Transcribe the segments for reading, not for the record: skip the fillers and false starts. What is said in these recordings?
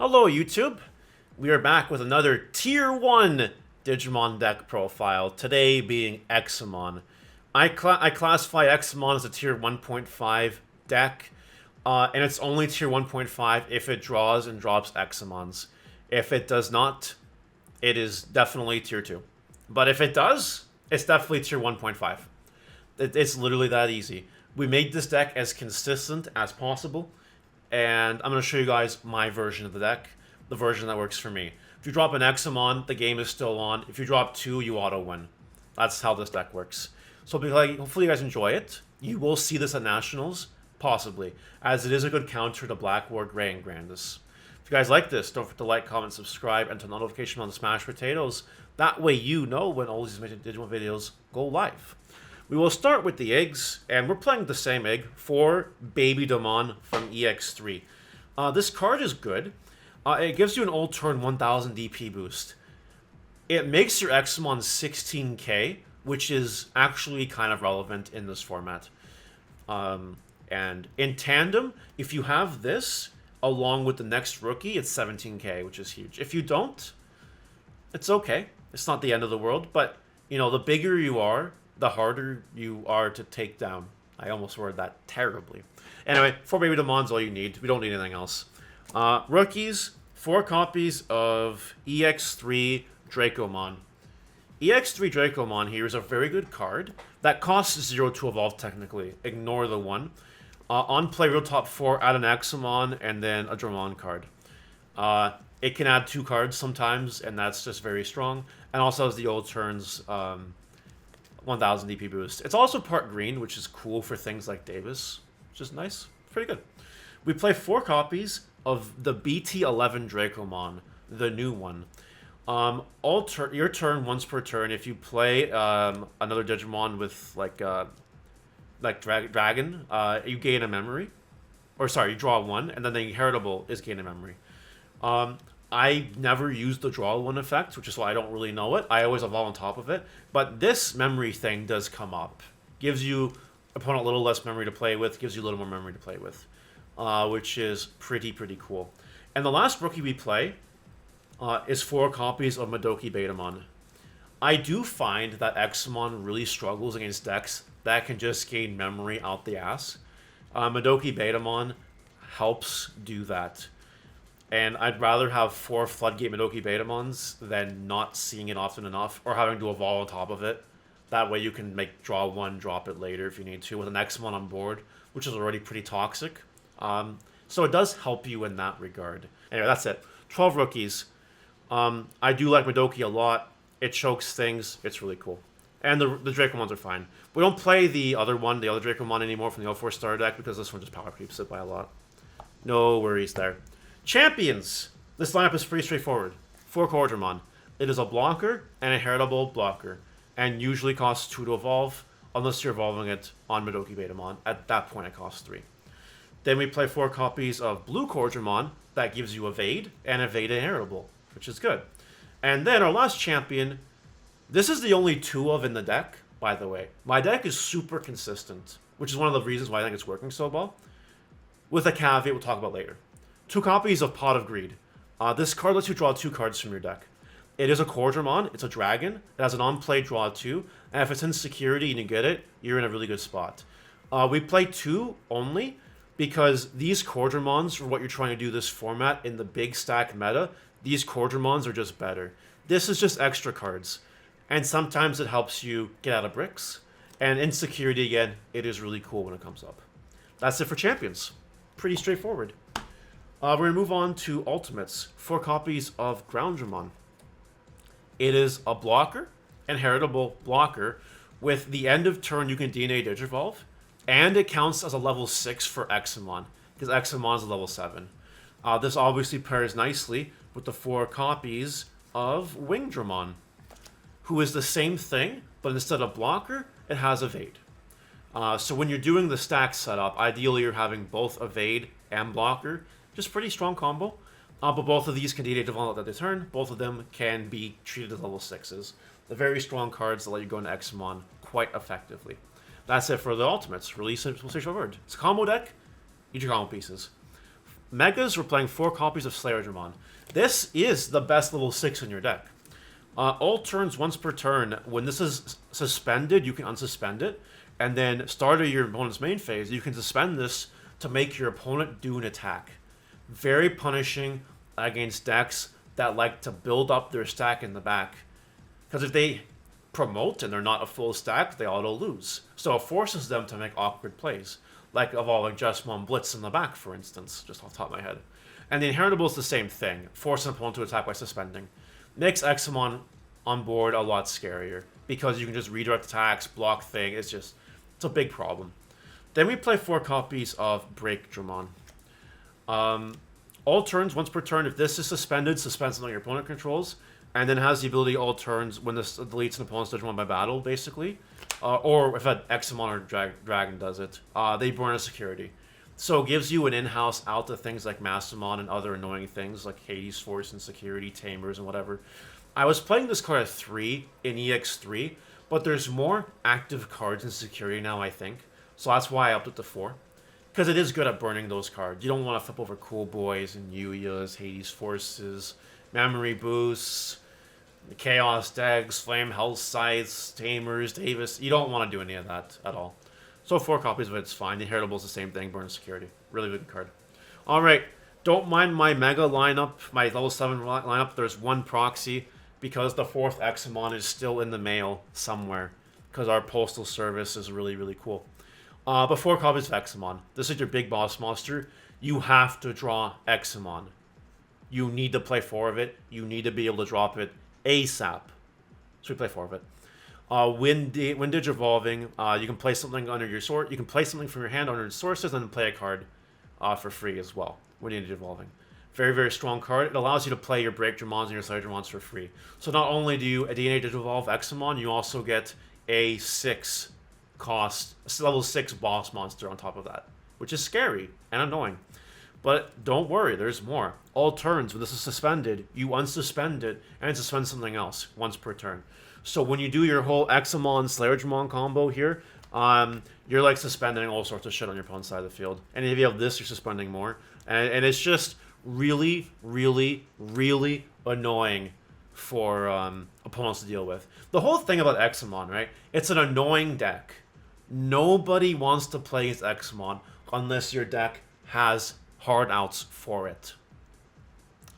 Hello YouTube! We are back with another Tier 1 Digimon deck profile, today being Examon. I classify Examon as a Tier 1.5 deck, and it's only Tier 1.5 if it draws and drops Examons. If it does not, it is definitely Tier 2. But if it does, it's definitely Tier 1.5. It's literally that easy. We made this deck as consistent as possible, and I'm going to show you guys my version of the deck, the version that works for me. If you drop an Examon, the game is still on. If you drop 2, you auto-win. That's how this deck works. So hopefully you guys enjoy it. You will see this at Nationals, possibly, as it is a good counter to Blackboard, Gray, and Grandis. If you guys like this, don't forget to like, comment, subscribe, and turn notification on the Smash Potatoes. That way you know when all these Digimon videos go live. We will start with the eggs, and we're playing the same egg for Baby Demon from EX3. This card is good. It gives you an old turn 1000 DP boost. It makes your Examon 16k, which is actually kind of relevant in this format. And in tandem, if you have this along with the next rookie, it's 17k, which is huge. If you don't, it's okay. It's not the end of the world, but you know, the bigger you are, the harder you are to take down. I almost worded that terribly. Anyway, 4 Baby Demon's all you need. We don't need anything else. Rookies, 4 copies of EX3 Dracomon. EX3 Dracomon here is a very good card that costs 0 to evolve technically. Ignore the 1. On play, real top 4, add an Examon and then a Dramon card. It can add 2 cards sometimes, and that's just very strong. And also has the old turns 1000 DP boost. It's also part green, which is cool for things like Davis, which is nice. Pretty good. We play 4 copies of the BT11 Dracomon, the new one. Your turn once per turn. If you play another Digimon with Dragon, you gain a memory. Or sorry, you draw 1, and then the inheritable is gain a memory. I never used the draw 1 effect, which is why I don't really know it. I always evolve on top of it. But this memory thing does come up. Gives you opponent a little less memory to play with, gives you a little more memory to play with. Which is pretty cool. And the last rookie we play is 4 copies of Madoki Betamon. I do find that Examon really struggles against decks that can just gain memory out the ass. Madoki Betamon helps do that. And I'd rather have 4 Floodgate Madoki Betamons than not seeing it often enough or having to evolve on top of it. That way you can make draw 1, drop it later if you need to with an Examon on board, which is already pretty toxic. So it does help you in that regard. Anyway, that's it. 12 rookies. I do like Madoki a lot. It chokes things. It's really cool. And the Dracomons are fine. We don't play the other one, the other Dracomon anymore from the 04 starter deck because this one just power creeps it by a lot. No worries there. Champions! This lineup is pretty straightforward. 4 Quadramon. It is a blocker and a heritable blocker, and usually costs 2 to evolve, unless you're evolving it on Madoki Betamon. At that point, it costs 3. Then we play 4 copies of Blue Quadramon. That gives you Evade, and Evade and heritable, which is good. And then our last champion, this is the only 2 of in the deck, by the way. My deck is super consistent, which is one of the reasons why I think it's working so well. With a caveat we'll talk about later. 2 copies of Pot of Greed. This card lets you draw 2 cards from your deck. It is a Quadramon, it's a dragon, it has an on-play draw 2, and if it's in security and you get it, you're in a really good spot. We play 2 only because these Quadramons, for what you're trying to do this format in the big stack meta, these Quadramons are just better. This is just extra cards, and sometimes it helps you get out of bricks, and in security again, it is really cool when it comes up. That's it for champions. Pretty straightforward. We're going to move on to Ultimates. 4 copies of Groundramon. It is a blocker and heritable blocker. With the end of turn, you can DNA Digivolve. And it counts as a level 6 for Examon, because Examon is a level 7. This obviously pairs nicely with the 4 copies of Wingdramon, who is the same thing, but instead of blocker, it has Evade. So when you're doing the stack setup, ideally you're having both Evade and blocker. Just pretty strong combo. But both of these can DNA develop at the turn. Both of them can be treated as level 6s. The very strong cards that let you go into Examon quite effectively. That's it for the Ultimates. Release it, we'll say word. It's a combo deck. Eat your combo pieces. Megas, we're playing 4 copies of Slayer Digimon. This is the best level 6 in your deck. All turns once per turn. When this is suspended, you can unsuspend it. And then start of your opponent's main phase, you can suspend this to make your opponent do an attack. Very punishing against decks that like to build up their stack in the back. Because if they promote and they're not a full stack, they auto lose. So it forces them to make awkward plays. Like evolving Examon Blitz in the back, for instance, just off the top of my head. And the Inheritable is the same thing. Force an opponent to attack by suspending. Makes Examon on board a lot scarier. Because you can just redirect attacks, block thing. It's a big problem. Then we play 4 copies of Break Dramon. All turns, once per turn, if this is suspended, suspend something your opponent controls. And then has the ability all turns when this deletes an opponent's Digimon by battle, basically. Or if an Examon or Dragon does it, they burn a security. So it gives you an in-house out to things like Massamon and other annoying things like Hades Force and Security, Tamers, and whatever. I was playing this card at 3 in EX3, but there's more active cards in Security now, I think. So that's why I upped it to 4. Because it is good at burning those cards. You don't want to flip over Cool Boys and Yuyas, Hades Forces, Memory Boosts, Chaos Decks, Flame Health Scythes, Tamers, Davis. You don't want to do any of that at all. So 4 copies of it's fine. The Inheritable is the same thing. Burn Security. Really good card. Alright. Don't mind my Mega lineup, my level 7 lineup. There's 1 proxy because the 4th Examon is still in the mail somewhere. Because our postal service is really, really cool. But 4 copies of Examon. This is your big boss monster. You have to draw Examon. You need to play 4 of it. You need to be able to drop it ASAP. So we play 4 of it. When Digivolving, you can play something under your sword. You can play something from your hand under sources and then play a card for free as well. When Digivolving. Very, very strong card. It allows you to play your Break Dramons and your Slayer Dramons for free. So not only do you DNA Digivolve Examon, you also get a 6 cost, level 6 boss monster on top of that. Which is scary and annoying. But don't worry, there's more. All turns, when this is suspended, you unsuspend it and suspend something else once per turn. So when you do your whole Examon Slayer Digimon combo here, you're like suspending all sorts of shit on your opponent's side of the field. And if you have this, you're suspending more. And it's just really, really, really annoying for opponents to deal with. The whole thing about Examon, right? It's an annoying deck. Nobody wants to play as Examon unless your deck has hard outs for it.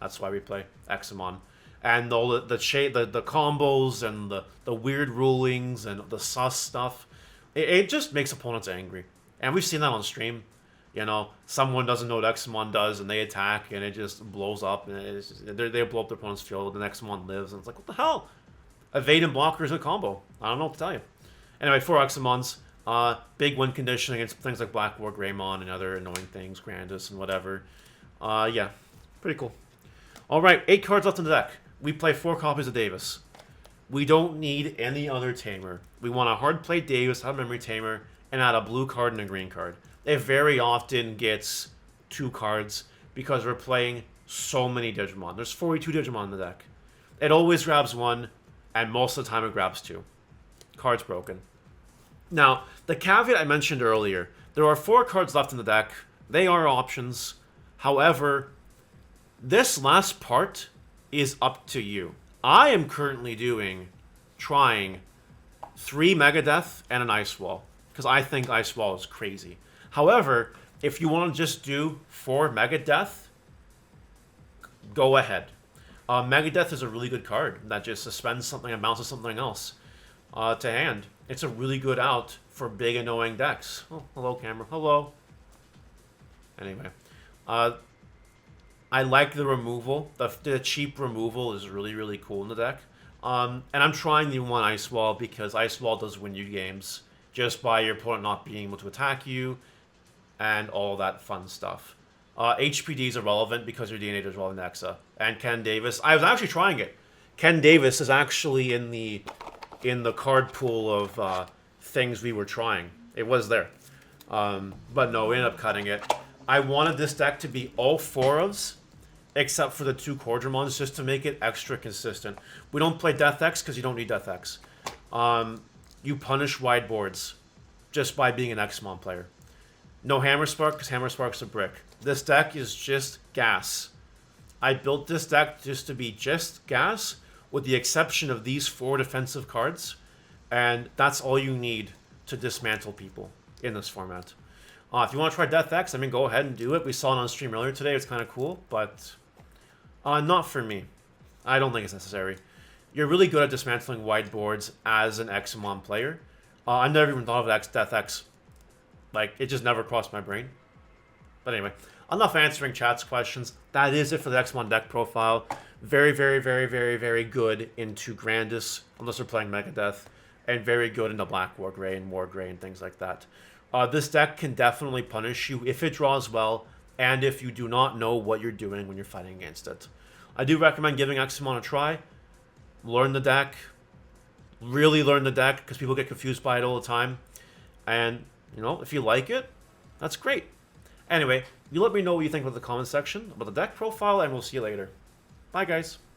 That's why we play Examon. And all the combos and the weird rulings and the sus stuff, it just makes opponents angry. And we've seen that on stream. You know, someone doesn't know what Examon does and they attack and it just blows up. And they blow up their opponent's field and the Examon lives. And it's like, what the hell? Evade and blocker is a combo. I don't know what to tell you. Anyway, 4 Examons. Big win condition against things like Black War Greymon and other annoying things, Grandis and whatever. Yeah, pretty cool. Alright, 8 cards left in the deck. We play 4 copies of Davis. We don't need any other Tamer. We want a hard play Davis, a memory Tamer, and add a blue card and a green card. It very often gets 2 cards because we're playing so many Digimon. There's 42 Digimon in the deck. It always grabs 1, and most of the time it grabs 2. Card's broken. Now, the caveat I mentioned earlier, there are 4 cards left in the deck. They are options. However, this last part is up to you. I am currently trying 3 Megadeth and an Ice Wall, because I think Ice Wall is crazy. However, if you want to just do 4 Megadeth, go ahead. Megadeth is a really good card that just suspends something and bounces something else to hand. It's a really good out for big annoying decks. Oh, hello camera. Hello. Anyway. I like the removal. The cheap removal is really, really cool in the deck. And I'm trying the 1 Ice Wall because Ice Wall does win you games just by your opponent not being able to attack you and all that fun stuff. HPD is irrelevant because your DNA is relevant to Exa. And Ken Davis. I was actually trying it. Ken Davis is actually in the card pool of things we were trying. It was there. But no, we ended up cutting it. I wanted this deck to be all 4s, except for the 2 Cordramons, just to make it extra consistent. We don't play Death X because you don't need Death X. You punish wide boards just by being an Examon player. No Hammer Spark, because Hammer Spark's a brick. This deck is just gas. I built this deck just to be just gas, with the exception of these 4 defensive cards, and that's all you need to dismantle people in this format. If you want to try Death X, I mean, go ahead and do it. We saw it on stream earlier today. It's kind of cool, but not for me. I don't think it's necessary. You're really good at dismantling wide boards as an Examon player. I never even thought of Death X. Like, it just never crossed my brain. But anyway, enough answering chat's questions. That is it for the Examon deck profile. Very, very, very, very, very good into Grandis, unless we're playing Megadeth, and very good into Black War Gray and War Gray and things like that. This deck can definitely punish you if it draws well, and if you do not know what you're doing when you're fighting against it. I do recommend giving Examon a try. Learn the deck. Really learn the deck, because people get confused by it all the time. And, you know, if you like it, that's great. Anyway, you let me know what you think about the comment section, about the deck profile, and we'll see you later. Bye, guys.